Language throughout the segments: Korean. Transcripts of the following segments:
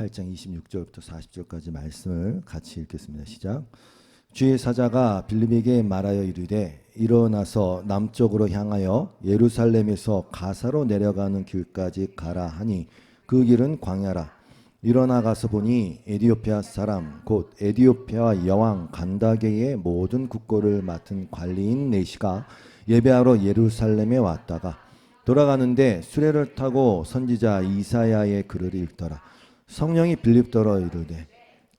8장 26절부터 40절까지 말씀을 같이 읽겠습니다. 시작. 주의 사자가 빌립에게 말하여 이르되 일어나서 남쪽으로 향하여 예루살렘에서 가사로 내려가는 길까지 가라 하니 그 길은 광야라. 일어나 가서 보니 에디오피아 사람 곧 에디오피아 여왕 간다게의 모든 국고를 맡은 관리인 네시가 예배하러 예루살렘에 왔다가 돌아가는데 수레를 타고 선지자 이사야의 글을 읽더라. 성령이 빌립더러 이르되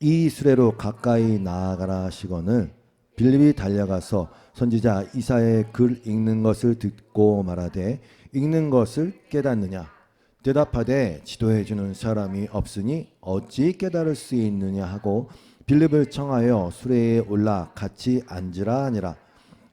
이 수레로 가까이 나아가라 하시거늘 빌립이 달려가서 선지자 이사야의 글 읽는 것을 듣고 말하되 읽는 것을 깨닫느냐. 대답하되 지도해 주는 사람이 없으니 어찌 깨달을 수 있느냐 하고 빌립을 청하여 수레에 올라 같이 앉으라 하니라.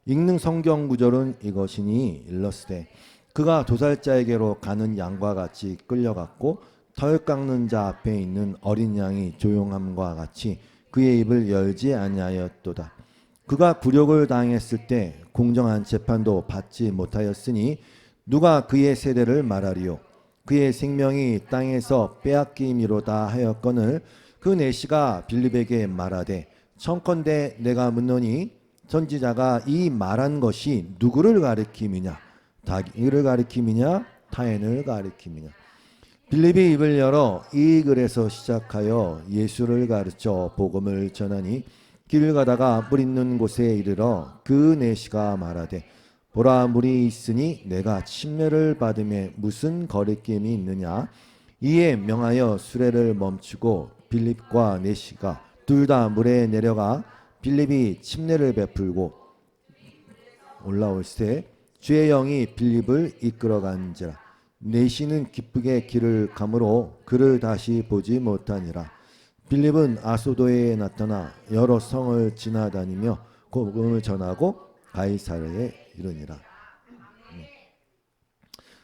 읽는 성경 구절은 이것이니 일러스되 그가 도살자에게로 가는 양과 같이 끌려갔고 털 깎는 자 앞에 있는 어린 양이 조용함과 같이 그의 입을 열지 아니하였도다. 그가 굴욕을 당했을 때 공정한 재판도 받지 못하였으니 누가 그의 세대를 말하리요. 그의 생명이 땅에서 빼앗김이로다 하였거늘 그 네시가 빌립에게 말하되 청컨대 내가 묻노니 선지자가 이 말한 것이 누구를 가리킴이냐. 자기를 가리킴이냐 타인을 가리킴이냐. 빌립이 입을 열어 이 글에서 시작하여 예수를 가르쳐 복음을 전하니 길을 가다가 물 있는 곳에 이르러 그 네시가 말하되 보라 물이 있으니 내가 침례를 받음에 무슨 거리낌이 있느냐. 이에 명하여 수레를 멈추고 빌립과 네시가 둘 다 물에 내려가 빌립이 침례를 베풀고 올라올세 주의 영이 빌립을 이끌어간지라. 네시는 기쁘게 길을 가므로 그를 다시 보지 못하니라. 빌립은 아소도에 나타나 여러 성을 지나다니며 복음을 전하고 가이사랴에 이르니라.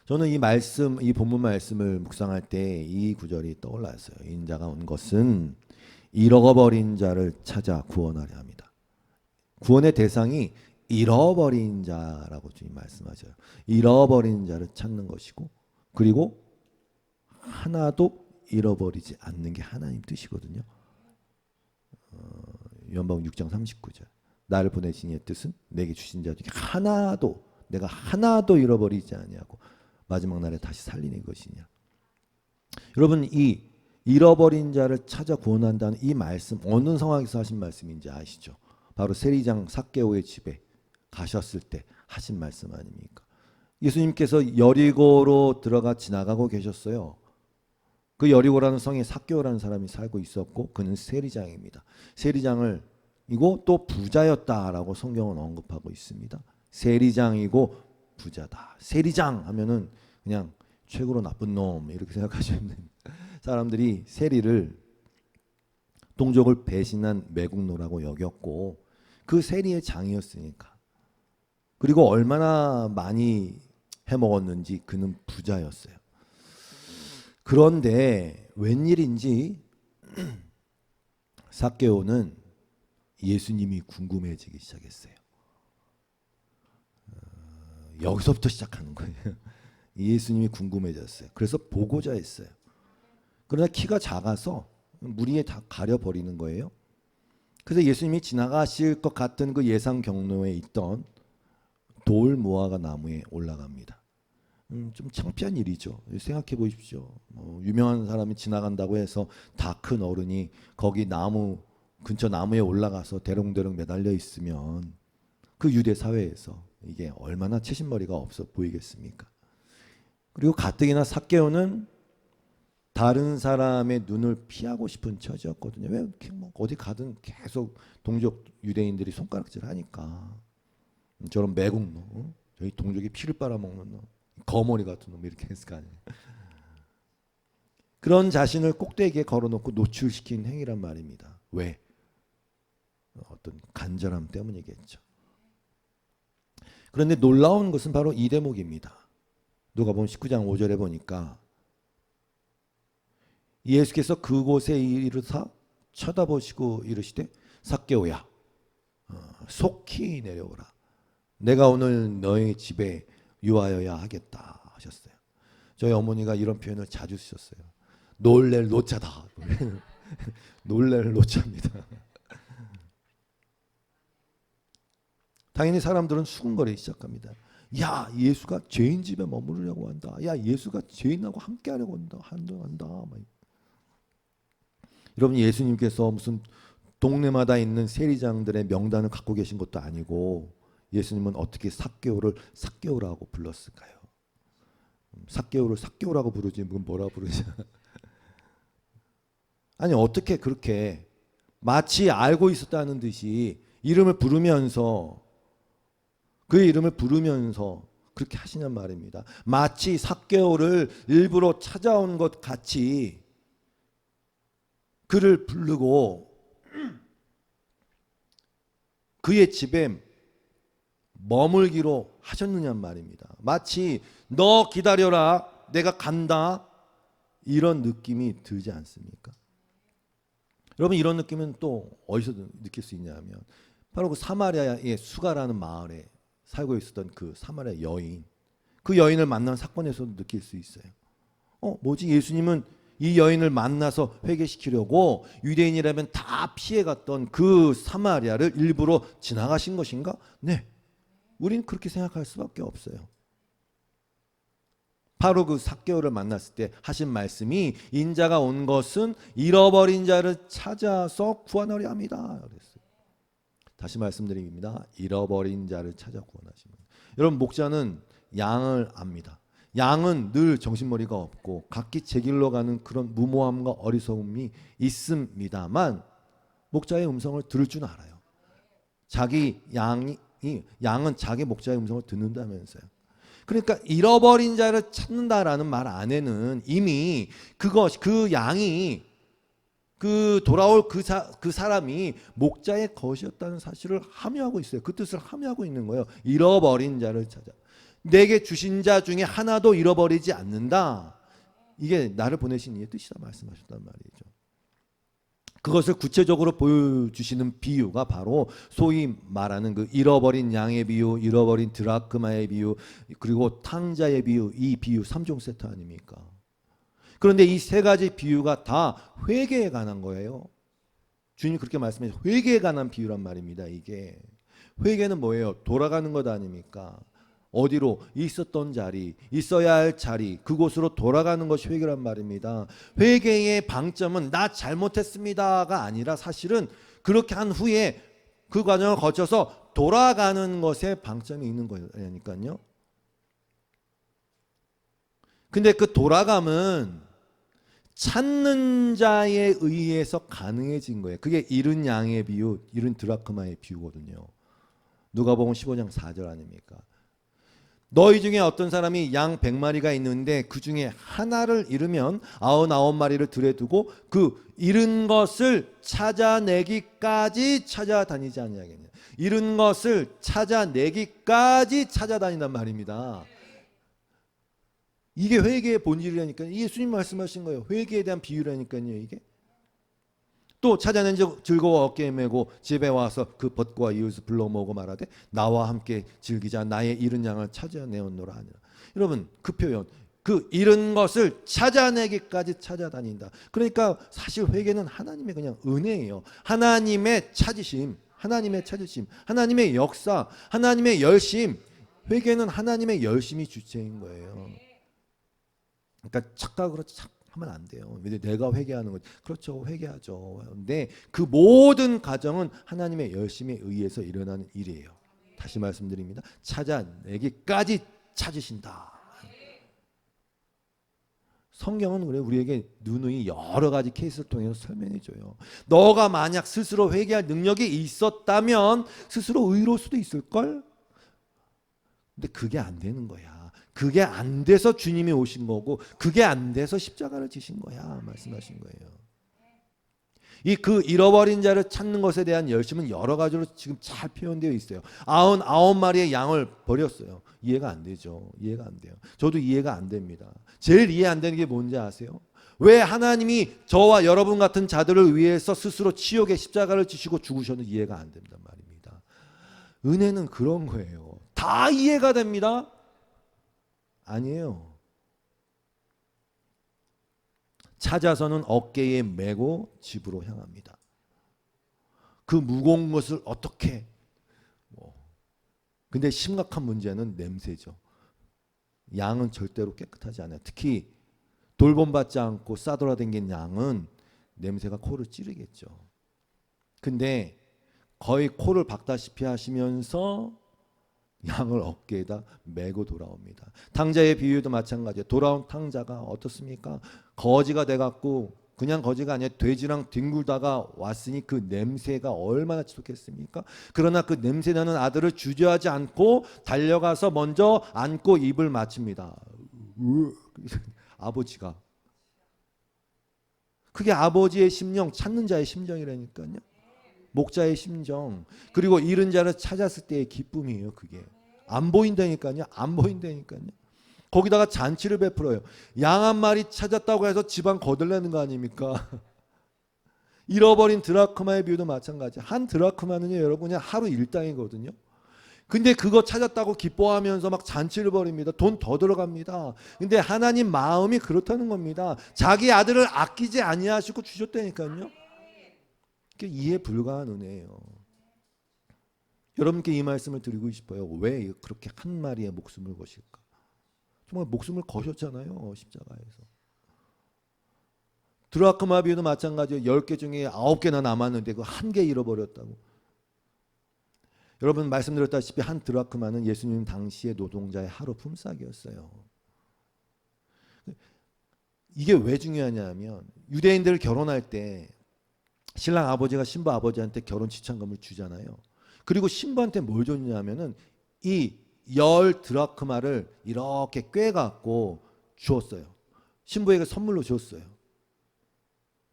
저는 이 말씀, 이 본문 말씀을 묵상할 때 이 구절이 떠올랐어요. 인자가 온 것은 잃어버린 자를 찾아 구원하려 합니다. 구원의 대상이 잃어버린 자라고 주님 말씀하셔요. 잃어버린 자를 찾는 것이고 그리고 하나도 잃어버리지 않는 게 하나님 뜻이거든요. 요한복음 6장 39절. 나를 보내신 이의 뜻은 내게 주신 자 중에 내가 하나도 잃어버리지 아니하고 마지막 날에 다시 살리는 것이냐. 여러분 이 잃어버린 자를 찾아 구원한다는 이 말씀 어느 상황에서 하신 말씀인지 아시죠? 바로 세리장 삭개오의 집에 가셨을 때 하신 말씀 아닙니까? 예수님께서 여리고로 들어가 지나가고 계셨어요. 그 여리고라는 성에 삭개오라는 사람이 살고 있었고 그는 세리장입니다. 세리장이고 또 부자였다라고 성경은 언급하고 있습니다. 세리장이고 부자다. 세리장 하면은 그냥 최고로 나쁜 놈 이렇게 생각하시면 사람들이 세리를 동족을 배신한 매국노라고 여겼고 그 세리의 장이었으니까. 그리고 얼마나 많이 해먹었는지 그는 부자였어요. 그런데 웬일인지 삭개오는 예수님이 궁금해지기 시작했어요. 여기서부터 시작하는 거예요. 예수님이 궁금해졌어요. 그래서 보고자 했어요. 그러나 키가 작아서 무리에 다 가려버리는 거예요. 그래서 예수님이 지나가실 것 같은 그 예상 경로에 있던 돌 무화과 나무에 올라갑니다. 좀 창피한 일이죠. 생각해 보십시오. 유명한 사람이 지나간다고 해서 다 큰 어른이 거기 근처 나무에 올라가서 대롱대롱 매달려 있으면 그 유대 사회에서 이게 얼마나 채신머리가 없어 보이겠습니까? 그리고 가뜩이나 삭개오는 다른 사람의 눈을 피하고 싶은 처지였거든요. 왜 이렇게 어디 가든 계속 동족 유대인들이 손가락질 하니까 저런 매국노, 저희 동족이 피를 빨아먹는 놈, 거머리 같은 놈 이렇게 했을 거 아니에요. 그런 자신을 꼭대기에 걸어놓고 노출시킨 행위란 말입니다. 왜? 어떤 간절함 때문이겠죠. 그런데 놀라운 것은 바로 이 대목입니다. 누가복음 19장 5절에 보니까 예수께서 그곳에 이르사 쳐다보시고 이르시되 삭개오야 속히 내려오라. 내가 오늘 너의 집에 유하여야 하겠다 하셨어요. 저희 어머니가 이런 표현을 자주 쓰셨어요. 놀랠 노자다. 놀랠 노자입니다. 당연히 사람들은 수군거리기 시작합니다. 야, 예수가 죄인 집에 머무르려고 한다. 야, 예수가 죄인하고 함께하려고 한다. 여러분, 예수님께서 무슨 동네마다 있는 세리장들의 명단을 갖고 계신 것도 아니고 예수님은 어떻게 삭개오를 삭개오라고 불렀을까요? 삭개오를 삭개오라고 부르지 뭐라 부르지? 아니, 어떻게 그렇게 마치 알고 있었다는 듯이 이름을 부르면서 그의 이름을 부르면서 그렇게 하시냔 말입니다. 마치 삭개오를 일부러 찾아온 것 같이 그를 부르고 그의 집에 머물기로 하셨느냐 말입니다. 마치 너 기다려라, 내가 간다, 이런 느낌이 들지 않습니까? 여러분, 이런 느낌은 또 어디서 느낄 수 있냐면 바로 그 사마리아의 수가라는 마을에 살고 있었던 그 사마리아 여인, 그 여인을 만난 사건에서도 느낄 수 있어요. 뭐지? 예수님은 이 여인을 만나서 회개시키려고 유대인이라면 다 피해갔던 그 사마리아를 일부러 지나가신 것인가? 네, 우린 그렇게 생각할 수밖에 없어요. 바로 그 삭개오를 만났을 때 하신 말씀이 인자가 온 것은 잃어버린 자를 찾아서 구원하려 합니다. 그랬어요. 다시 말씀드립니다. 잃어버린 자를 찾아 구원하시는. 여러분, 목자는 양을 압니다. 양은 늘 정신머리가 없고 각기 제 길로 가는 그런 무모함과 어리석음이 있습니다만 목자의 음성을 들을 줄 알아요. 양은 자기 목자의 음성을 듣는다면서요. 그러니까 잃어버린 자를 찾는다라는 말 안에는 이미 그 양이 돌아올 그 사람이 목자의 것이었다는 사실을 함유하고 있어요. 그 뜻을 함유하고 있는 거예요. 잃어버린 자를 찾아. 내게 주신 자 중에 하나도 잃어버리지 않는다. 이게 나를 보내신 이의 뜻이다 말씀하셨단 말이죠. 그것을 구체적으로 보여주시는 비유가 바로 소위 말하는 그 잃어버린 양의 비유, 잃어버린 드라크마의 비유, 그리고 탕자의 비유, 이 비유 3종 세트 아닙니까? 그런데 이 세 가지 비유가 다 회개에 관한 거예요. 주님 그렇게 말씀하셔서 회개에 관한 비유란 말입니다. 이게 회개는 뭐예요? 돌아가는 것 아닙니까? 어디로? 있었던 자리, 있어야 할 자리, 그곳으로 돌아가는 것이 회개란 말입니다. 회개의 방점은 나 잘못했습니다가 아니라 사실은 그렇게 한 후에 그 과정을 거쳐서 돌아가는 것에 방점이 있는 거니까요. 근데 그 돌아감은 찾는 자에 의해서 가능해진 거예요. 그게 잃은 양의 비유, 잃은 드라크마의 비유거든요. 누가복음 15장 4절 아닙니까? 너희 중에 어떤 사람이 양 100마리가 있는데 그 중에 하나를 잃으면 99마리를 들에 두고 그 잃은 것을 찾아내기까지 찾아다니지 않냐겠냐. 잃은 것을 찾아내기까지 찾아다닌단 말입니다. 이게 회개의 본질이라니까요. 예수님 말씀하신 거예요. 회개에 대한 비유라니까요. 이게 또 찾아낸 즐거워 어깨에 메고 집에 와서 그 벗과 이웃을 불러 모으고 말하되 나와 함께 즐기자 나의 잃은 양을 찾아내었노라 하니라. 여러분, 그 표현, 그 잃은 것을 찾아내기까지 찾아다닌다. 그러니까 사실 회개는 하나님의 그냥 은혜예요. 하나님의 찾으심, 하나님의 역사, 하나님의 열심. 회개는 하나님의 열심이 주체인 거예요. 그러니까 착각으로 하면 안 돼요. 내가 회개하는 거지. 그렇죠. 회개하죠. 근데 그 모든 과정은 하나님의 열심에 의해서 일어나는 일이에요. 다시 말씀드립니다. 찾아내기까지 찾으신다. 성경은 그래 우리에게 누누이 여러 가지 케이스를 통해서 설명해 줘요. 너가 만약 스스로 회개할 능력이 있었다면 스스로 의로울 수도 있을걸? 근데 그게 안 되는 거야. 그게 안 돼서 주님이 오신 거고 그게 안 돼서 십자가를 지신 거야 말씀하신 거예요. 그 잃어버린 자를 찾는 것에 대한 열심은 여러 가지로 지금 잘 표현되어 있어요. 99마리의 양을 버렸어요. 이해가 안 되죠. 이해가 안 돼요. 저도 이해가 안 됩니다. 제일 이해 안 되는 게 뭔지 아세요? 왜 하나님이 저와 여러분 같은 자들을 위해서 스스로 치욕의 십자가를 지시고 죽으셨는지 이해가 안 된단 말입니다. 은혜는 그런 거예요. 다 이해가 됩니다. 아니에요. 찾아서는 어깨에 메고 집으로 향합니다. 그 무거운 것을 어떻게 근데 심각한 문제는 냄새죠. 양은 절대로 깨끗하지 않아요. 특히 돌봄받지 않고 싸돌아다니는 양은 냄새가 코를 찌르겠죠. 근데 거의 코를 박다시피 하시면서 양을 어깨에다 메고 돌아옵니다. 탕자의 비유도 마찬가지예요. 돌아온 탕자가 어떻습니까? 거지가 돼갖고 그냥 거지가 아니라 돼지랑 뒹굴다가 왔으니 그 냄새가 얼마나 지독했습니까? 그러나 그 냄새나는 아들을 주저하지 않고 달려가서 먼저 안고 입을 맞춥니다. 아버지가. 그게 아버지의 심령, 찾는 자의 심정이라니까요. 목자의 심정. 그리고 잃은 자를 찾았을 때의 기쁨이에요. 그게. 안 보인다니까요. 안 보인다니까요. 거기다가 잔치를 베풀어요. 양 한 마리 찾았다고 해서 집안 거들내는 거 아닙니까? 잃어버린 드라크마의 비유도 마찬가지. 한 드라크마는요, 여러분 그냥 하루 일당이거든요. 근데 그거 찾았다고 기뻐하면서 막 잔치를 벌입니다. 돈 더 들어갑니다. 근데 하나님 마음이 그렇다는 겁니다. 자기 아들을 아끼지 아니하시고 주셨다니까요. 그게 이해 불가한 은혜예요. 여러분께 이 말씀을 드리고 싶어요. 왜 그렇게 한 마리의 목숨을 거실까? 정말 목숨을 거셨잖아요. 십자가에서. 드라크마 비유도 마찬가지예요. 10개 중에 9개나 남았는데 그 한 개 잃어버렸다고. 여러분 말씀드렸다시피 한 드라크마는 예수님 당시의 노동자의 하루 품삯이었어요. 이게 왜 중요하냐면 유대인들 결혼할 때 신랑 아버지가 신부 아버지한테 결혼 지참금을 주잖아요. 그리고 신부한테 뭘 줬냐면은 이 10 드라크마를 이렇게 꿰갖고 주었어요. 신부에게 선물로 줬어요.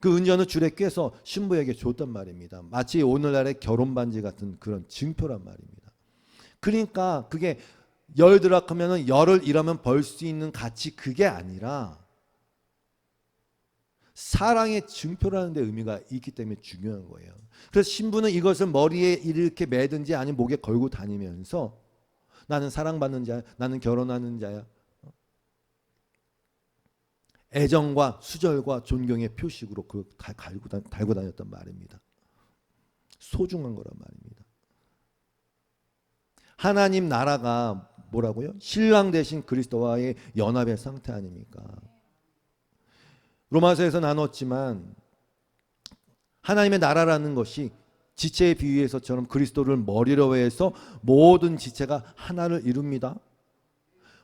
그 은전을 줄에 꿰서 신부에게 줬단 말입니다. 마치 오늘날의 결혼 반지 같은 그런 증표란 말입니다. 그러니까 그게 10 드라크마는 열을 잃으면 벌 수 있는 가치 그게 아니라 사랑의 증표라는 데 의미가 있기 때문에 중요한 거예요. 그래서 신부는 이것을 머리에 이렇게 매든지 아니면 목에 걸고 다니면서 나는 사랑받는 자야, 나는 결혼하는 자야. 애정과 수절과 존경의 표식으로 그걸 달고 다녔단 말입니다. 소중한 거란 말입니다. 하나님 나라가 뭐라고요? 신랑 대신 그리스도와의 연합의 상태 아닙니까? 로마서에서 나눴지만 하나님의 나라라는 것이 지체의 비유에서처럼 그리스도를 머리로 해서 모든 지체가 하나를 이룹니다.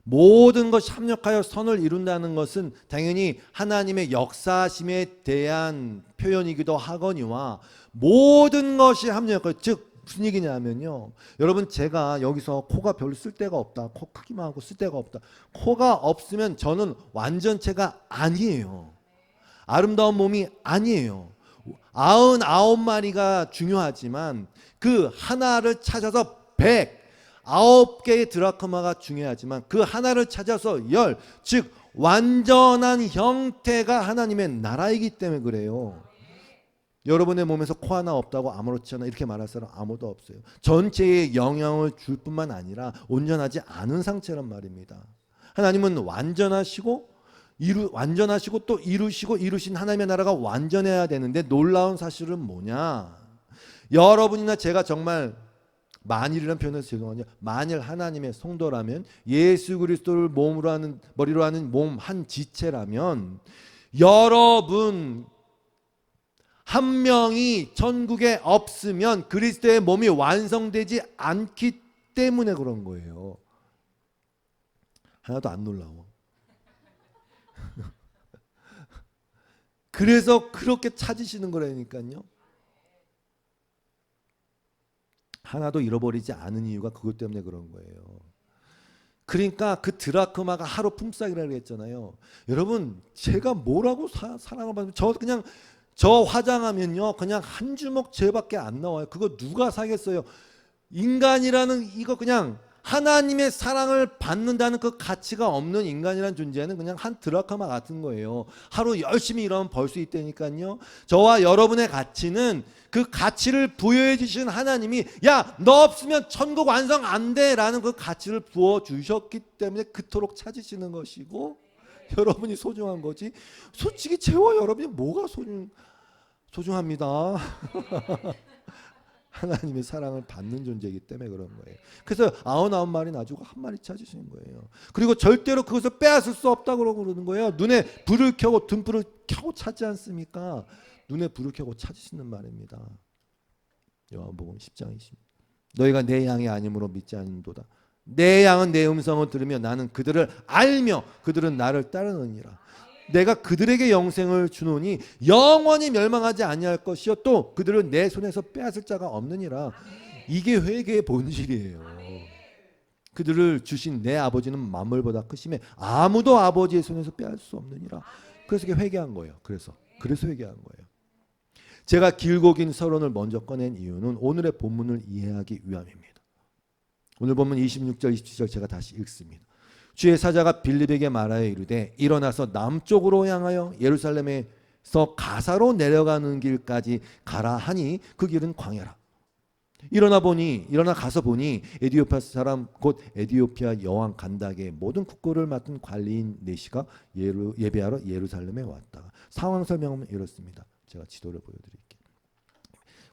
모든 것이 합력하여 선을 이룬다는 것은 당연히 하나님의 역사심에 대한 표현이기도 하거니와 모든 것이 합력하여 즉 무슨 얘기냐면요. 여러분 제가 여기서 코가 별로 쓸데가 없다. 코 크기만 하고 쓸데가 없다. 코가 없으면 저는 완전체가 아니에요. 아름다운 몸이 아니에요. 99마리가 중요하지만 그 하나를 찾아서 9개의 드라크마가 중요하지만 그 하나를 찾아서 10, 즉 완전한 형태가 하나님의 나라이기 때문에 그래요. 여러분의 몸에서 코 하나 없다고 아무렇지 않아 이렇게 말할 사람 아무도 없어요. 전체에 영향을 줄 뿐만 아니라 온전하지 않은 상태란 말입니다. 하나님은 완전하시고 또 이루신 하나님의 나라가 완전해야 되는데 놀라운 사실은 뭐냐? 여러분이나 제가 정말 만일이라는 표현에서 죄송하냐? 만일 하나님의 성도라면 예수 그리스도를 머리로 하는 몸 한 지체라면 여러분 한 명이 천국에 없으면 그리스도의 몸이 완성되지 않기 때문에 그런 거예요. 하나도 안 놀라워. 그래서 그렇게 찾으시는 거라니까요. 하나도 잃어버리지 않은 이유가 그것 때문에 그런 거예요. 그러니까 그 드라크마가 하루 품삯이라고 했잖아요. 여러분 제가 뭐라고 사랑을 받으면 저 화장하면요 그냥 한 주먹 죄밖에 안 나와요. 그거 누가 사겠어요? 인간이라는 이거 그냥 하나님의 사랑을 받는다는 그 가치가 없는 인간이라는 존재는 그냥 한 드라크마 같은 거예요. 하루 열심히 일하면 벌 수 있다니까요. 저와 여러분의 가치는 그 가치를 부여해 주신 하나님이 야, 너 없으면 천국 완성 안 돼 라는 그 가치를 부어주셨기 때문에 그토록 찾으시는 것이고 여러분이 소중한 거지. 솔직히 저와 여러분이 뭐가 소중합니다. 하나님의 사랑을 받는 존재이기 때문에 그런 거예요. 그래서 99마리 놔주고 한 마리 찾으시는 거예요. 그리고 절대로 그것을 빼앗을 수 없다고 그러는 거예요. 눈에 불을 켜고 등불을 켜고 찾지 않습니까? 눈에 불을 켜고 찾으시는 말입니다. 요한복음 10장 20. 너희가 내 양이 아님으로 믿지 않는도다. 내 양은 내 음성을 들으며 나는 그들을 알며 그들은 나를 따르느니라. 내가 그들에게 영생을 주노니 영원히 멸망하지 아니할 것이요 또 그들은 내 손에서 빼앗을 자가 없느니라. 이게 회개의 본질이에요. 그들을 주신 내 아버지는 만물보다 크심에 아무도 아버지의 손에서 빼앗을 수 없느니라. 그래서 회개한 거예요. 그래서 회개한 거예요. 제가 길고 긴 서론을 먼저 꺼낸 이유는 오늘의 본문을 이해하기 위함입니다. 오늘 본문 26절 27절 제가 다시 읽습니다. 주의 사자가 빌립에게 말하여 이르되 일어나서 남쪽으로 향하여 예루살렘에서 가사로 내려가는 길까지 가라 하니 그 길은 광야라. 일어나 가서 보니 에디오피아 사람 곧 에디오피아 여왕 간닥의 모든 국고를 맡은 관리인 네시가 예배하러 예루살렘에 왔다. 상황 설명은 이렇습니다. 제가 지도를 보여드릴게요.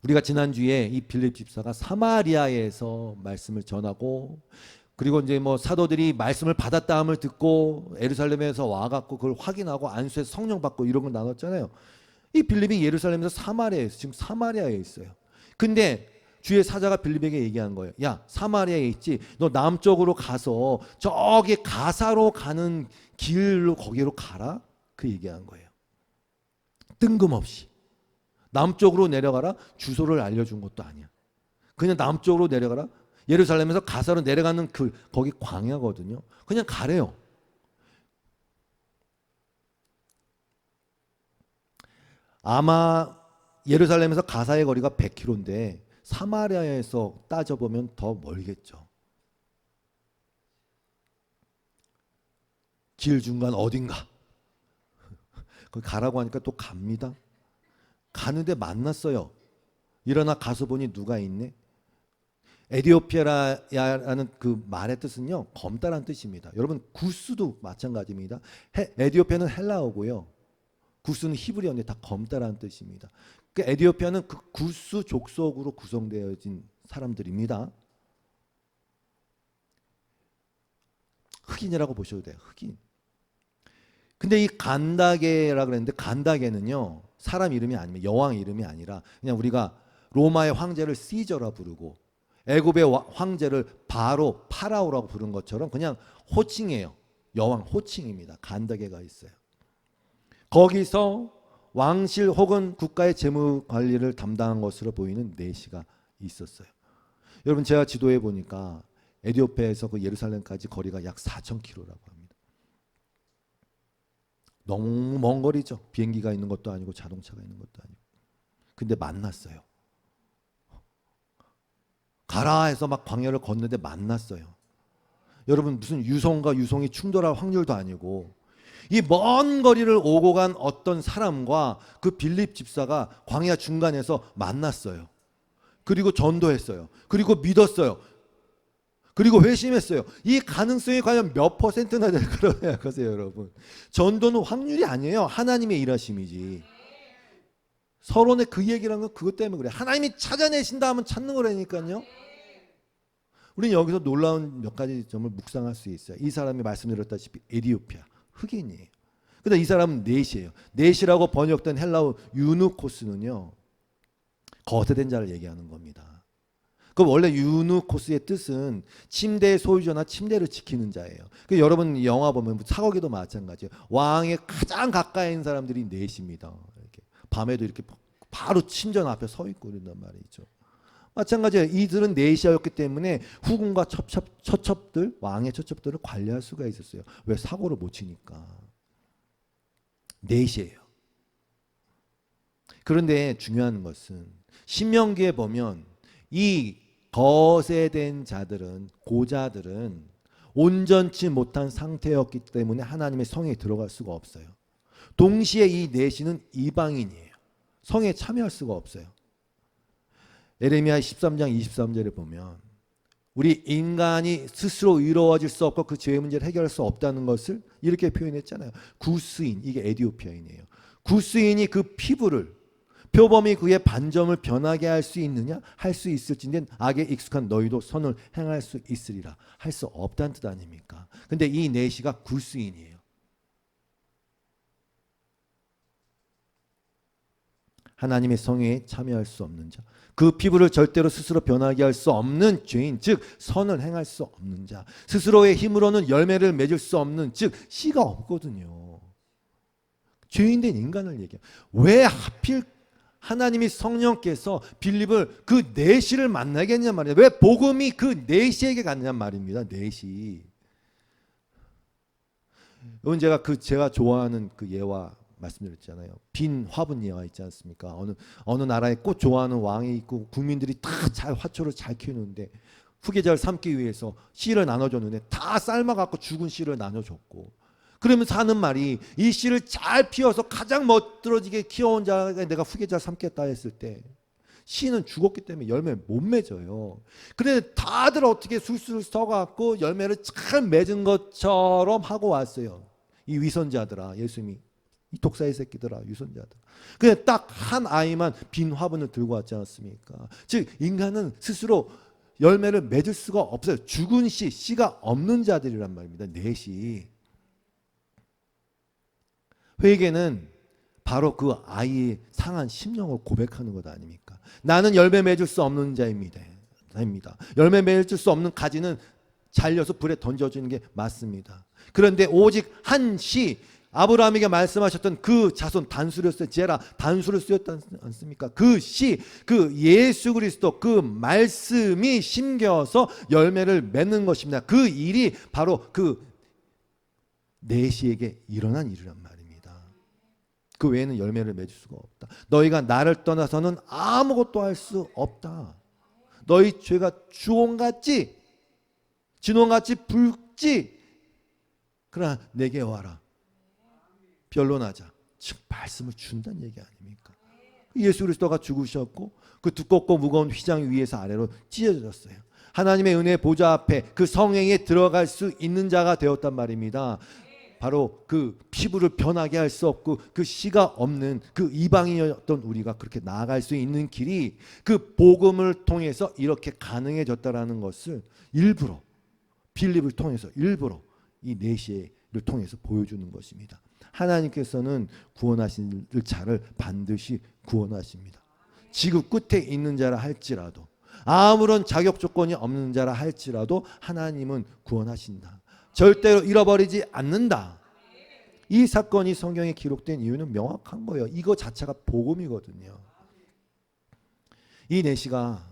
우리가 지난주에 이 빌립 집사가 사마리아에서 말씀을 전하고 그리고 이제 뭐 사도들이 말씀을 받았다함을 듣고 예루살렘에서 와갖고 그걸 확인하고 안수해서 성령 받고 이런 걸 나눴잖아요. 이 빌립이 예루살렘에서 사마리아에서 지금 사마리아에 있어요. 근데 주의 사자가 빌립에게 얘기한 거예요. 야, 사마리아에 있지. 너 남쪽으로 가서 저기 가사로 가는 길로 거기로 가라. 그 얘기한 거예요. 뜬금없이 남쪽으로 내려가라. 주소를 알려준 것도 아니야. 그냥 남쪽으로 내려가라. 예루살렘에서 가사로 내려가는 거기 광야거든요. 그냥 가래요. 아마 예루살렘에서 가사의 거리가 100km인데 사마리아에서 따져보면 더 멀겠죠. 길 중간 어딘가. 거기 가라고 하니까 또 갑니다. 가는데 만났어요. 일어나 가서 보니 누가 있네. 에디오피아라는 그 말의 뜻은요, 검다란 뜻입니다. 여러분 구스도 마찬가지입니다. 에디오피아는 헬라어고요, 구스는 히브리어인데 다 검다란 뜻입니다. 그 에디오피아는 그 구스 족속으로 구성되어진 사람들입니다. 흑인이라고 보셔도 돼요. 흑인. 근데 이 간다게라 그랬는데 간다게는요 사람 이름이 아니면 여왕 이름이 아니라 그냥 우리가 로마의 황제를 시저라 부르고 애굽의 황제를 파라오라고 부른 것처럼 그냥 호칭이에요. 여왕 호칭입니다. 간다게가 있어요. 거기서 왕실 혹은 국가의 재무 관리를 담당한 것으로 보이는 네시가 있었어요. 여러분 제가 지도에 보니까 에디오피아에서 그 예루살렘까지 거리가 약 4,000km라고 합니다. 너무 먼 거리죠. 비행기가 있는 것도 아니고 자동차가 있는 것도 아니고. 근데 만났어요. 가라 해서 막 광야를 걷는데 만났어요. 여러분 무슨 유성과 유성이 충돌할 확률도 아니고 이 먼 거리를 오고 간 어떤 사람과 그 빌립 집사가 광야 중간에서 만났어요. 그리고 전도했어요. 그리고 믿었어요. 그리고 회심했어요. 이 가능성이 과연 몇 퍼센트나 될 거라고 생각하세요, 여러분? 전도는 확률이 아니에요. 하나님의 일하심이지. 서론에 그 얘기를 한 건 그것 때문에 그래. 하나님이 찾아내신다 하면 찾는 거라니까요. 우리는 여기서 놀라운 몇 가지 점을 묵상할 수 있어요. 이 사람이 말씀드렸다시피 에디오피아 흑인이에요. 근데 이 사람은 넷이에요. 넷이라고 번역된 헬라어 유누코스는요 거세된 자를 얘기하는 겁니다. 그 원래 유누코스의 뜻은 침대의 소유자나 침대를 지키는 자예요. 그 여러분 영화 보면 사거기도 마찬가지예요. 왕에 가장 가까이 있는 사람들이 넷입니다. 이렇게 밤에도 이렇게 바로 침전 앞에 서 있고 이런단 말이죠. 마찬가지예요. 이들은 넷이었기 때문에 후궁과 처첩들, 왕의 처첩들을 관리할 수가 있었어요. 왜? 사고를 못 치니까. 넷이에요. 그런데 중요한 것은 신명기에 보면 이 거세된 자들은, 고자들은 온전치 못한 상태였기 때문에 하나님의 성에 들어갈 수가 없어요. 동시에 이 넷이는 이방인이에요. 성에 참여할 수가 없어요. 예레미야 13장 23절에 보면 우리 인간이 스스로 의로워질 수 없고 그 죄의 문제를 해결할 수 없다는 것을 이렇게 표현했잖아요. 구스인, 이게 에디오피아인이에요. 구스인이 그 피부를 표범이 그의 반점을 변하게 할 수 있느냐? 할 수 있을진데 악에 익숙한 너희도 선을 행할 수 있으리라. 할 수 없다는 뜻 아닙니까? 근데 이 내시가 구스인이에요. 하나님의 성회에 참여할 수 없는 자, 그 피부를 절대로 스스로 변하게 할 수 없는 죄인, 즉 선을 행할 수 없는 자, 스스로의 힘으로는 열매를 맺을 수 없는, 즉 씨가 없거든요. 죄인된 인간을 얘기해요. 왜 하필 하나님이 성령께서 빌립을 그 내시를 만나겠냐 말이에요. 왜 복음이 그 내시에게 갔냐 말입니다. 내시. 이건 제가 좋아하는 그 예화 말씀드렸잖아요. 빈 화분 예화 있지 않습니까? 어느 나라에 꽃 좋아하는 왕이 있고 국민들이 다 잘 화초를 잘 키우는데 후계자를 삼기 위해서 씨를 나눠줬는데 다 삶아갖고 죽은 씨를 나눠줬고, 그러면서 하는 말이, 이 씨를 잘 피워서 가장 멋들어지게 키워온 자가 내가 후계자를 삼겠다 했을 때 씨는 죽었기 때문에 열매를 못 맺어요. 그런데 다들 어떻게 술술 서갖고 열매를 잘 맺은 것처럼 하고 왔어요. 이 위선자들아, 예수님이 이 독사의 새끼들아, 위선자들. 그냥 딱 한 아이만 빈 화분을 들고 왔지 않습니까? 즉 인간은 스스로 열매를 맺을 수가 없어요. 죽은 씨가 없는 자들이란 말입니다. 넷이. 회개는 바로 그 아이의 상한 심령을 고백하는 것 아닙니까? 나는 열매 맺을 수 없는 자입니다. 열매 맺을 수 없는 가지는 잘려서 불에 던져주는 게 맞습니다. 그런데 오직 한 씨, 아브라함에게 말씀하셨던 그 자손, 단수를 쓰였, 제라 단수를 쓰였지 않습니까? 그 씨, 그 예수 그리스도, 그 말씀이 심겨서 열매를 맺는 것입니다. 그 일이 바로 그 내시에게 일어난 일이란 말입니다. 그 외에는 열매를 맺을 수가 없다. 너희가 나를 떠나서는 아무것도 할 수 없다. 너희 죄가 주홍같이 진홍같이 붉지. 그러나 내게 와라. 변론하자. 즉 말씀을 준다는 얘기 아닙니까? 예수 그리스도가 죽으셨고 그 두껍고 무거운 휘장 위에서 아래로 찢어졌어요. 하나님의 은혜 보좌 앞에 그 성행에 들어갈 수 있는 자가 되었단 말입니다. 바로 그 피부를 변하게 할 수 없고 그 씨가 없는 그 이방인이었던 우리가 그렇게 나아갈 수 있는 길이 그 복음을 통해서 이렇게 가능해졌다라는 것을 일부러 빌립을 통해서 일부러 이 내시를 통해서 보여주는 것입니다. 하나님께서는 구원하실 자를 반드시 구원하십니다. 지구 끝에 있는 자라 할지라도, 아무런 자격 조건이 없는 자라 할지라도 하나님은 구원하신다. 절대로 잃어버리지 않는다. 이 사건이 성경에 기록된 이유는 명확한 거예요. 이거 자체가 복음이거든요. 이 내시가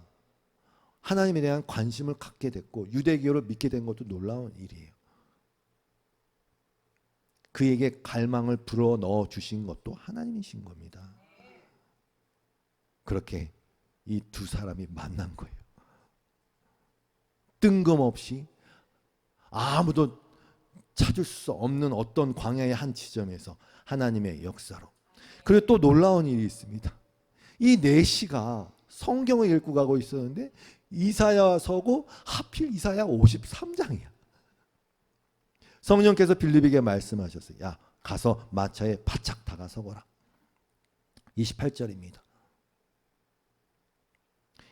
하나님에 대한 관심을 갖게 됐고 유대교를 믿게 된 것도 놀라운 일이에요. 그에게 갈망을 불어 넣어 주신 것도 하나님이신 겁니다. 그렇게 이 두 사람이 만난 거예요. 뜬금없이 아무도 찾을 수 없는 어떤 광야의 한 지점에서 하나님의 역사로. 그리고 또 놀라운 일이 있습니다. 이 내시가 성경을 읽고 가고 있었는데 이사야 서고 하필 이사야 53장이야. 성령께서 빌립에게 말씀하셨어요. 야, 가서 마차에 바짝 다가서거라. 28절입니다.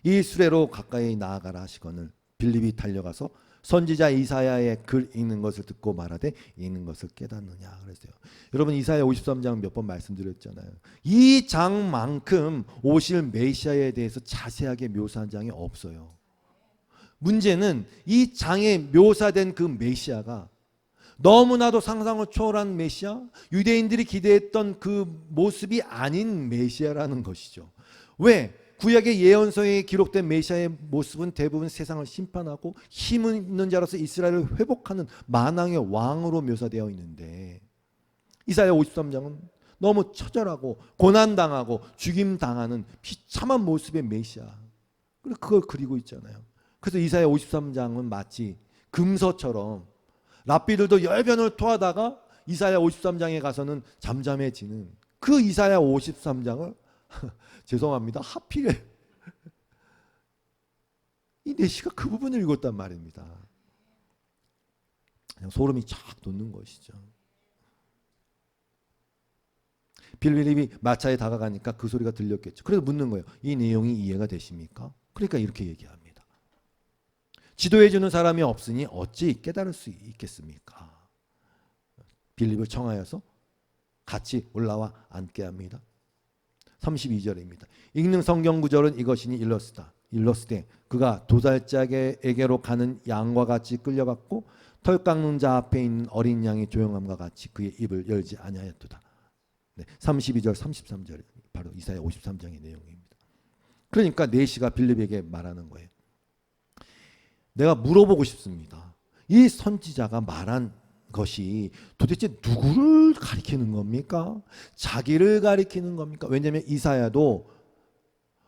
이 수레로 가까이 나아가라 하시거늘 빌립이 달려가서 선지자 이사야의 글 읽는 것을 듣고 말하되 읽는 것을 깨닫느냐 그랬어요. 여러분 이사야 53장 몇 번 말씀드렸잖아요. 이 장만큼 오실 메시아에 대해서 자세하게 묘사한 장이 없어요. 문제는 이 장에 묘사된 그 메시아가 너무나도 상상을 초월한 메시아, 유대인들이 기대했던 그 모습이 아닌 메시아라는 것이죠. 왜? 구약의 예언서에 기록된 메시아의 모습은 대부분 세상을 심판하고 힘 있는 자로서 이스라엘을 회복하는 만왕의 왕으로 묘사되어 있는데 이사야 53장은 너무 처절하고 고난당하고 죽임당하는 비참한 모습의 메시아, 그걸 그리고 있잖아요. 그래서 이사야 53장은 마치 금서처럼 랍비들도 열변을 토하다가 이사야 53장에 가서는 잠잠해지는 그 이사야 53장을 죄송합니다. 하필 이 내시가 그 부분을 읽었단 말입니다. 그냥 소름이 쫙 돋는 것이죠. 빌립이 마차에 다가가니까 그 소리가 들렸겠죠. 그래서 묻는 거예요. 이 내용이 이해가 되십니까? 그러니까 이렇게 얘기합니다. 지도해 주는 사람이 없으니 어찌 깨달을 수 있겠습니까? 빌립을 청하여서 같이 올라와 앉게 합니다. 32절입니다. 읽는 성경 구절은 이것이니 일러스되 그가 도살자에게로 가는 양과 같이 끌려갔고 털 깎는 자 앞에 있는 어린 양이 조용함과 같이 그의 입을 열지 아니하였도다. 네, 32절 33절 바로 이사야 53장의 내용입니다. 그러니까 내시가 빌립에게 말하는 거예요. 내가 물어보고 싶습니다. 이 선지자가 말한 것이 도대체 누구를 가리키는 겁니까? 자기를 가리키는 겁니까? 왜냐하면 이사야도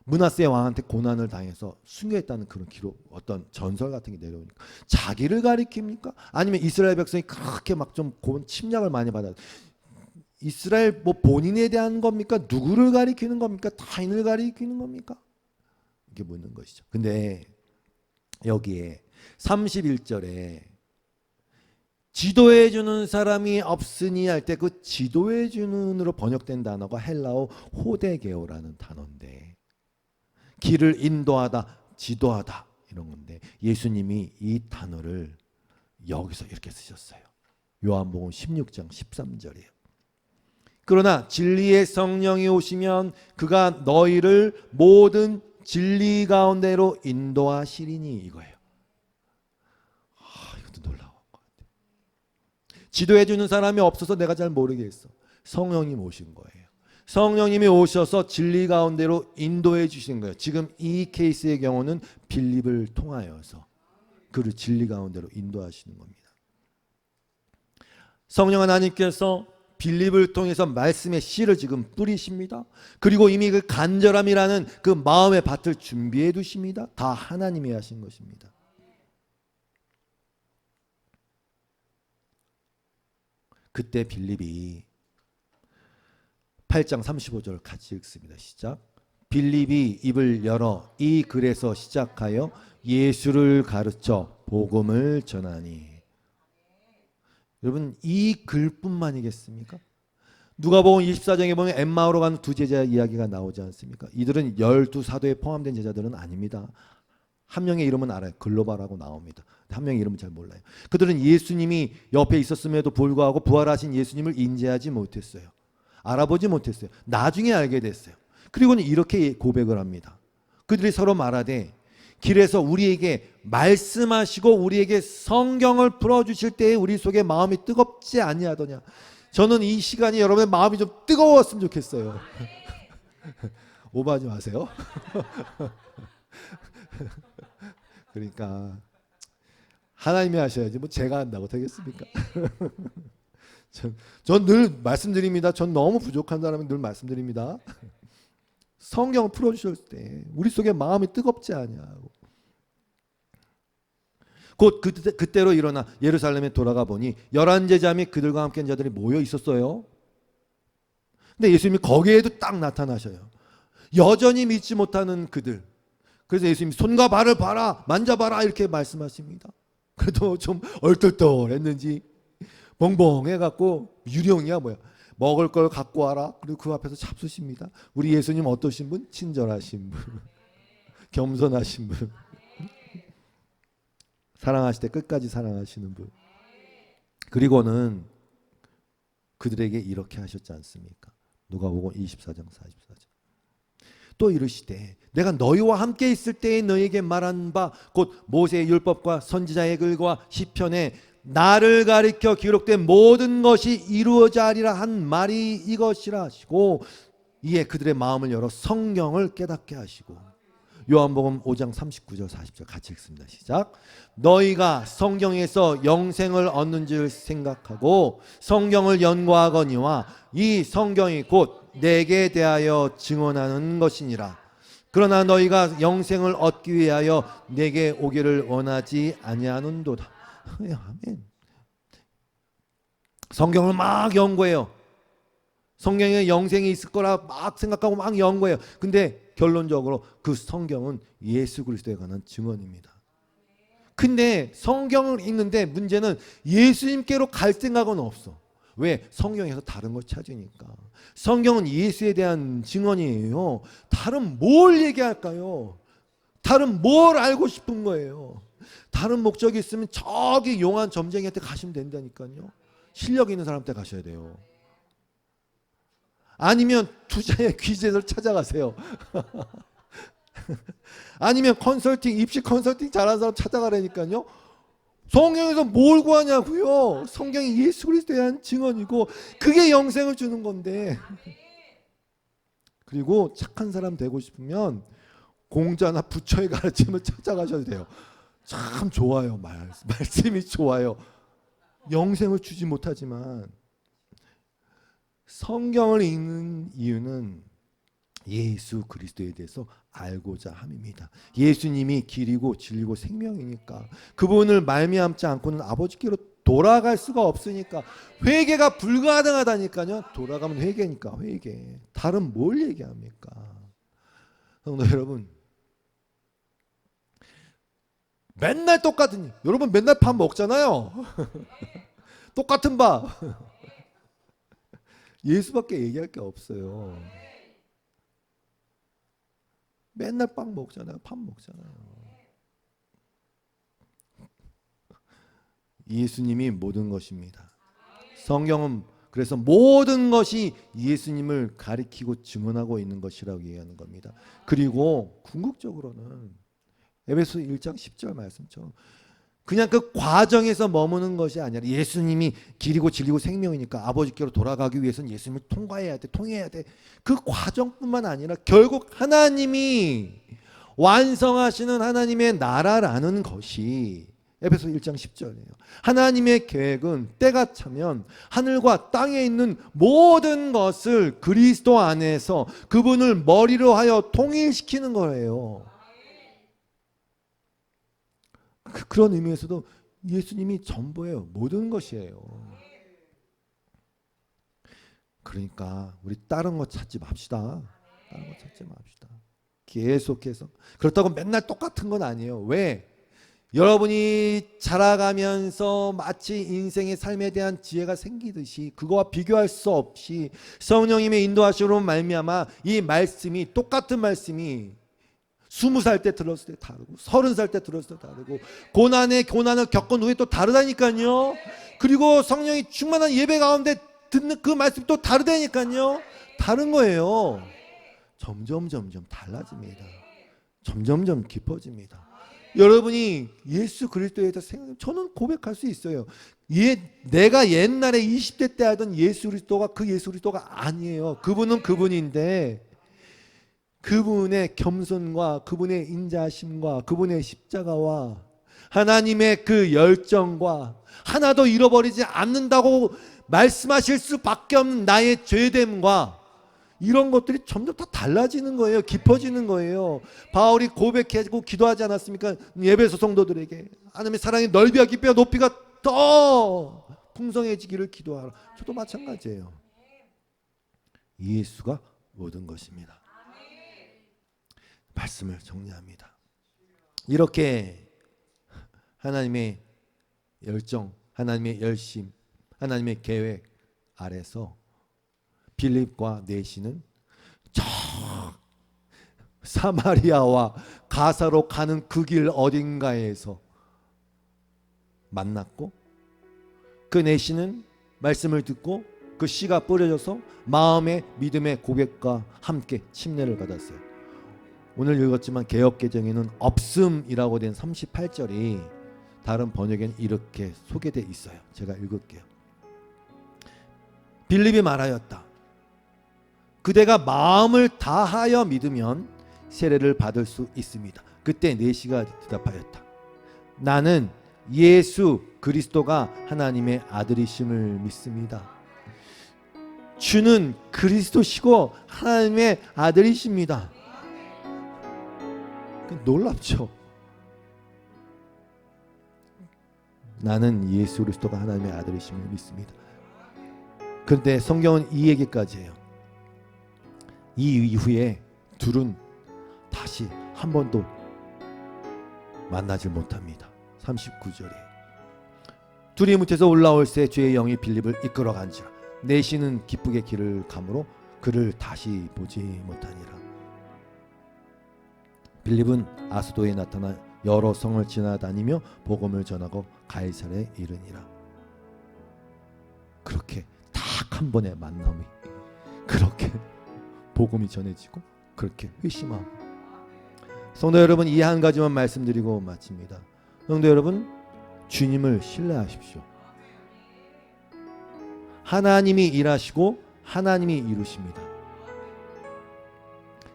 므낫세 왕한테 고난을 당해서 순교했다는 그런 기록, 어떤 전설 같은 게 내려오니까 자기를 가리킵니까? 아니면 이스라엘 백성이 그렇게 막 좀 침략을 많이 받아 이스라엘 뭐 본인에 대한 겁니까? 누구를 가리키는 겁니까? 타인을 가리키는 겁니까? 이렇게 묻는 것이죠. 근데 여기에 31절에 지도해 주는 사람이 없으니 할 때 그 지도해 주는으로 번역된 단어가 헬라어 호데게오라는 단어인데 길을 인도하다, 지도하다 이런 건데 예수님이 이 단어를 여기서 이렇게 쓰셨어요. 요한복음 16장 13절이에요. 그러나 진리의 성령이 오시면 그가 너희를 모든 진리 가운데로 인도하시리니 이거예요. 이것도 놀라운 것 같아요. 지도해 주는 사람이 없어서 내가 잘 모르겠어. 성령님 오신 거예요. 성령님이 오셔서 진리 가운데로 인도해 주신 거예요. 지금 이 케이스의 경우는 빌립을 통하여서 그를 진리 가운데로 인도하시는 겁니다. 성령 하나님께서 빌립을 통해서 말씀의 씨를 지금 뿌리십니다. 그리고 이미 그 간절함이라는 그 마음의 밭을 준비해 두십니다. 다 하나님이 하신 것입니다. 그때 빌립이 8장 35절 같이 읽습니다. 시작. 빌립이 입을 열어 이 글에서 시작하여 예수를 가르쳐 복음을 전하니. 여러분 이 글뿐만이겠습니까? 누가복음 24장에 보면 엠마오로 가는 두 제자 이야기가 나오지 않습니까? 이들은 12사도에 포함된 제자들은 아닙니다. 한 명의 이름은 알아요. 글로바라고 나옵니다. 한 명의 이름은 잘 몰라요. 그들은 예수님이 옆에 있었음에도 불구하고 부활하신 예수님을 인지하지 못했어요. 알아보지 못했어요. 나중에 알게 됐어요. 그리고는 이렇게 고백을 합니다. 그들이 서로 말하되 길에서 우리에게 말씀하시고 우리에게 성경을 풀어주실 때에 우리 속에 마음이 뜨겁지 아니하더냐. 저는 이 시간이 여러분의 마음이 좀 뜨거웠으면 좋겠어요. 오버하지 마세요. 그러니까 하나님이 하셔야지 뭐 제가 한다고 되겠습니까? 전 늘 말씀드립니다. 전 너무 부족한 사람은 늘 말씀드립니다. 성경을 풀어주실 때 우리 속에 마음이 뜨겁지 아니하고 곧 그때로 일어나 예루살렘에 돌아가 보니 11제자 및 그들과 함께 한 자들이 모여 있었어요. 근데 예수님이 거기에도 딱 나타나셔요. 여전히 믿지 못하는 그들. 그래서 예수님이 손과 발을 봐라, 만져봐라 이렇게 말씀하십니다. 그래도 좀 얼떨떨했는지 멍멍해갖고 유령이야 뭐야. 먹을 걸 갖고 와라. 그리고 그 앞에서 잡수십니다. 우리 예수님 어떠신 분? 친절하신 분. 겸손하신 분. 사랑하실 때 끝까지 사랑하시는 분. 그리고는 그들에게 이렇게 하셨지 않습니까? 누가복음 24장 44절. 또 이르시되 내가 너희와 함께 있을 때에 너희에게 말한 바 곧 모세의 율법과 선지자의 글과 시편에 나를 가리켜 기록된 모든 것이 이루어지리라 한 말이 이것이라 하시고 이에 그들의 마음을 열어 성경을 깨닫게 하시고. 요한복음 5장 39절 40절 같이 읽습니다. 시작. 너희가 성경에서 영생을 얻는 줄 생각하고 성경을 연구하거니와 이 성경이 곧 내게 대하여 증언하는 것이니라. 그러나 너희가 영생을 얻기 위하여 내게 오기를 원하지 아니하는도다. 아멘. 성경을 막 연구해요. 성경에 영생이 있을 거라 막 생각하고 막 연구해요. 근데 결론적으로 그 성경은 예수 그리스도에 관한 증언입니다. 근데 성경을 읽는데 문제는 예수님께로 갈 생각은 없어. 왜? 성경에서 다른 걸 찾으니까. 성경은 예수에 대한 증언이에요. 다른 뭘 얘기할까요? 다른 뭘 알고 싶은 거예요? 다른 목적이 있으면 저기 용한 점쟁이한테 가시면 된다니까요. 실력 있는 사람한테 가셔야 돼요. 아니면 투자의 귀재를 찾아가세요. 아니면 컨설팅, 입시 컨설팅 잘하는 사람 찾아가라니까요. 성경에서 뭘 구하냐고요. 성경이 예수 그리스도에 대한 증언이고 그게 영생을 주는 건데. 그리고 착한 사람 되고 싶으면 공자나 부처의 가르침을 찾아가셔도 돼요. 참 좋아요. 말씀이 좋아요. 영생을 주지 못하지만 성경을 읽는 이유는 예수 그리스도에 대해서 알고자 함입니다. 예수님이 길이고 진리고 생명이니까 그분을 말미암지 않고는 아버지께로 돌아갈 수가 없으니까 회개가 불가능하다니까요. 돌아가면 회개니까 회개. 다른 뭘 얘기합니까? 성도 여러분, 맨날 똑같은 여러분 맨날 밥 먹잖아요. 똑같은 밥. 예수밖에 얘기할 게 없어요. 맨날 빵 먹잖아요. 밥 먹잖아요. 예수님이 모든 것입니다. 성경은 그래서 모든 것이 예수님을 가리키고 증언하고 있는 것이라고 얘기하는 겁니다. 그리고 궁극적으로는 에베소 1장 10절 말씀처럼 그냥 그 과정에서 머무는 것이 아니라 예수님이 길이고 진리고 생명이니까 아버지께로 돌아가기 위해서는 예수님을 통과해야 돼, 통해야 돼. 그 과정뿐만 아니라 결국 하나님이 완성하시는 하나님의 나라라는 것이 에베소 1장 10절이에요. 하나님의 계획은 때가 차면 하늘과 땅에 있는 모든 것을 그리스도 안에서 그분을 머리로 하여 통일시키는 거예요. 그런 의미에서도 예수님이 전부예요. 모든 것이에요. 그러니까 우리 다른 거 찾지 맙시다. 다른 거 찾지 맙시다. 계속해서. 그렇다고 맨날 똑같은 건 아니에요. 왜? 여러분이 자라가면서 마치 인생의 삶에 대한 지혜가 생기듯이 그거와 비교할 수 없이 성령님의 인도하심으로 말미암아 이 말씀이 똑같은 말씀이 20살 때 들었을 때 다르고 30살 때 들었을 때 다르고 고난을 겪은 후에 또 다르다니까요. 그리고 성령이 충만한 예배 가운데 듣는 그 말씀이 또 다르다니까요. 다른 거예요. 점점 달라집니다. 점점 깊어집니다. 여러분이 예수 그리스도에 대해서 저는 고백할 수 있어요. 내가 옛날에 20대 때 하던 예수 그리스도가 그 예수 그리스도가 아니에요. 그분은 그분인데 그분의 겸손과 그분의 인자하심과 그분의 십자가와 하나님의 그 열정과 하나도 잃어버리지 않는다고 말씀하실 수밖에 없는 나의 죄됨과 이런 것들이 점점 다 달라지는 거예요. 깊어지는 거예요. 바울이 고백하고 기도하지 않았습니까? 에베소 성도들에게 하나님의 사랑이 넓이와 깊이와 높이가 더 풍성해지기를 기도하라. 저도 마찬가지예요. 예수가 모든 것입니다. 말씀을 정리합니다. 이렇게 하나님의 열정, 하나님의 열심, 하나님의 계획 아래서 빌립과 내시는 저 사마리아와 가사로 가는 그 길 어딘가에서 만났고 그 내시는 말씀을 듣고 그 씨가 뿌려져서 마음의 믿음의 고백과 함께 침례를 받았어요. 오늘 읽었지만 개역개정에는 없음이라고 된 38절이 다른 번역에는 이렇게 소개되어 있어요. 제가 읽을게요. 빌립이 말하였다. 그대가 마음을 다하여 믿으면 세례를 받을 수 있습니다. 그때 내시가 대답하였다. 나는 예수 그리스도가 하나님의 아들이심을 믿습니다. 주는 그리스도시고 하나님의 아들이십니다. 놀랍죠? 나는 예수 그리스도가 하나님의 아들이심을 믿습니다. 그런데 성경은 이 얘기까지 해요. 이 이후에 둘은 다시 한 번도 만나질 못합니다. 39절에 둘이 무태에서 올라올새 주의 영이 빌립을 이끌어간지라 내시는 기쁘게 길을 가므로 그를 다시 보지 못하니라. 빌립은 아수도에 나타나 여러 성을 지나다니며 복음을 전하고 가이사랴에 이르니라. 그렇게 딱 한 번의 만남이 그렇게 복음이 전해지고 그렇게 회심하고. 성도 여러분, 이 한 가지만 말씀드리고 마칩니다. 성도 여러분, 주님을 신뢰하십시오. 하나님이 일하시고 하나님이 이루십니다.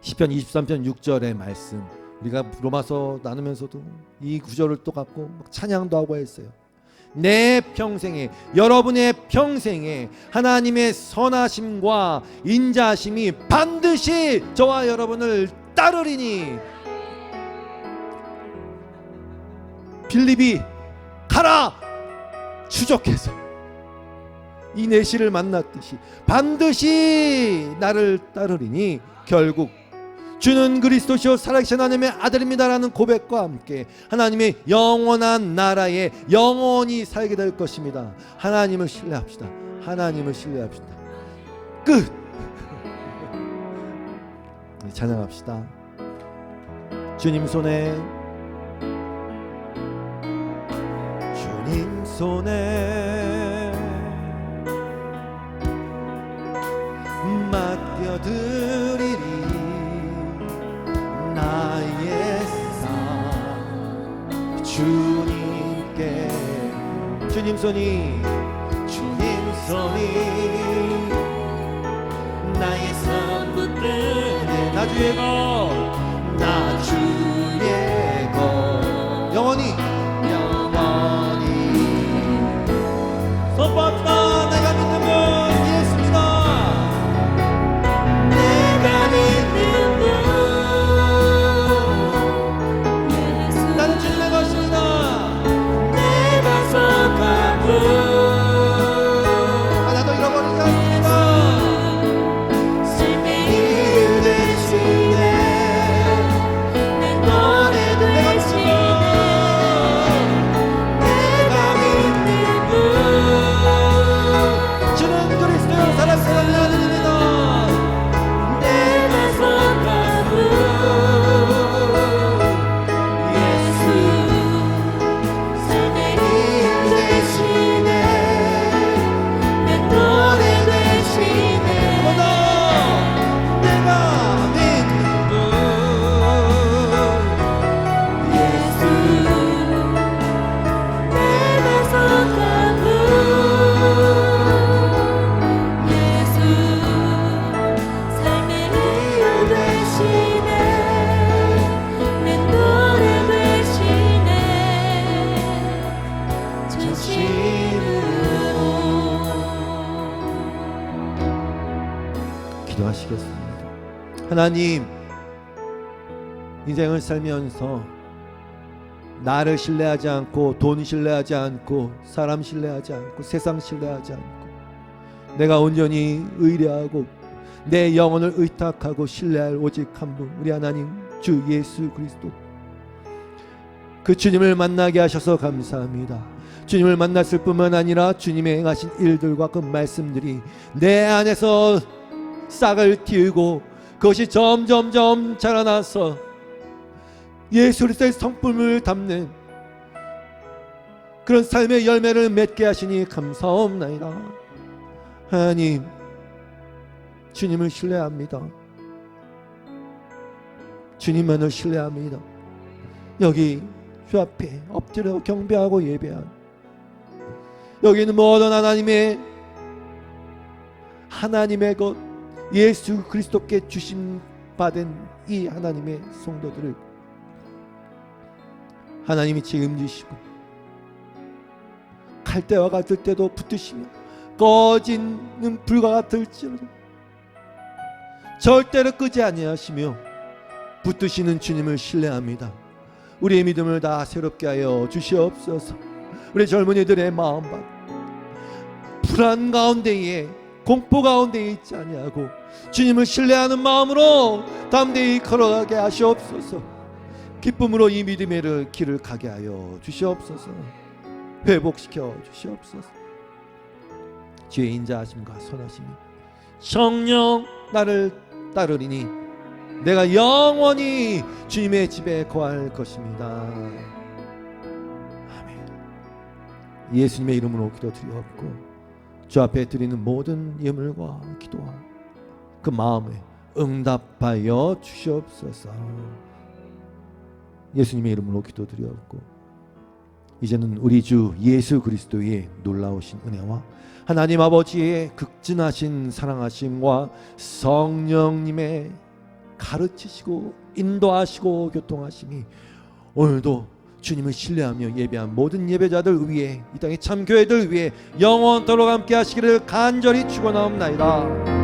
시편 23편 6절의 말씀, 우리가 로마서 나누면서도 이 구절을 또 갖고 찬양도 하고 했어요. 내 평생에, 여러분의 평생에 하나님의 선하심과 인자심이 반드시 저와 여러분을 따르리니. 빌립이 가라 추적해서 이 내시를 만났듯이 반드시 나를 따르리니 결국 주는 그리스도시요 살아계신 하나님의 아들입니다라는 고백과 함께 하나님의 영원한 나라에 영원히 살게 될 것입니다. 하나님을 신뢰합시다. 하나님을 신뢰합시다. 끝. 찬양합시다. 주님 손에, 주님 손에 맡겨드리리 나의 삶 주님께. 주님 손이, 주님 손이 나의 삶 붙드네. 나 주의 것, 나 주의 것 영원히 선포합시다. 내가 믿는 분 예수입니다. 내가 믿는 분 예수. 나는 주님의 것입니다. 내가 속한 분. 나도 잃어버리지 않습니다. 삶의 이유 되시네. 내 노래 되시네. 내가 믿는 분 주는 그리스도요 살아계신 하나님입니다. 내가 속한 분 예수. 삶의 이유 되시네. 내 노래 되시네. 내가 믿는 분 예수. 내가 속한 분 예수. 삶의 이유 되시네. 내 노래 되시네. 진심으로. 기도하시겠습니다. 하나님, 인생을 살면서 나를 신뢰하지 않고 돈 신뢰하지 않고 사람 신뢰하지 않고 세상 신뢰하지 않고 내가 온전히 의뢰하고 내 영혼을 의탁하고 신뢰할 오직 한 분, 우리 하나님 주 예수 그리스도. 그 주님을 만나게 하셔서 감사합니다. 주님을 만났을 뿐만 아니라 주님의 행하신 일들과 그 말씀들이 내 안에서 싹을 틔우고 그것이 점점점 자라나서 예수 그리스도의 성품을 담는 그런 삶의 열매를 맺게 하시니 감사옵나이다. 하나님, 주님을 신뢰합니다. 주님만을 신뢰합니다. 여기 주 앞에 엎드려 경배하고 예배한 여기는 모든 하나님의 것 예수 그리스도께 주심 받은 이 하나님의 성도들을 하나님이 책임지시고 갈대와 같을 때도 붙드시며 꺼지는 불과 같을지라도 절대로 끄지 아니하시며 붙드시는 주님을 신뢰합니다. 우리의 믿음을 다 새롭게 하여 주시옵소서. 우리 젊은이들의 마음밭 불안 가운데에 공포 가운데 있지 아니하고 주님을 신뢰하는 마음으로 담대히 걸어가게 하시옵소서. 기쁨으로 이 믿음의 길을 가게 하여 주시옵소서. 회복시켜 주시옵소서. 주의 인자하심과 선하심이 성령 나를 따르리니 내가 영원히 주님의 집에 거할 것입니다. 아멘. 예수님의 이름으로 기도드리옵고 주 앞에 드리는 모든 예물과 기도와 그 마음에 응답하여 주시옵소서. 예수님의 이름으로 기도드리옵고 이제는 우리 주 예수 그리스도의 놀라우신 은혜와 하나님 아버지의 극진하신 사랑하심과 성령님의 가르치시고 인도하시고 교통하심이 오늘도 주님을 신뢰하며 예배한 모든 예배자들 위해 이 땅의 참 교회들 위해 영원토록 함께 하시기를 간절히 축원하옵나이다.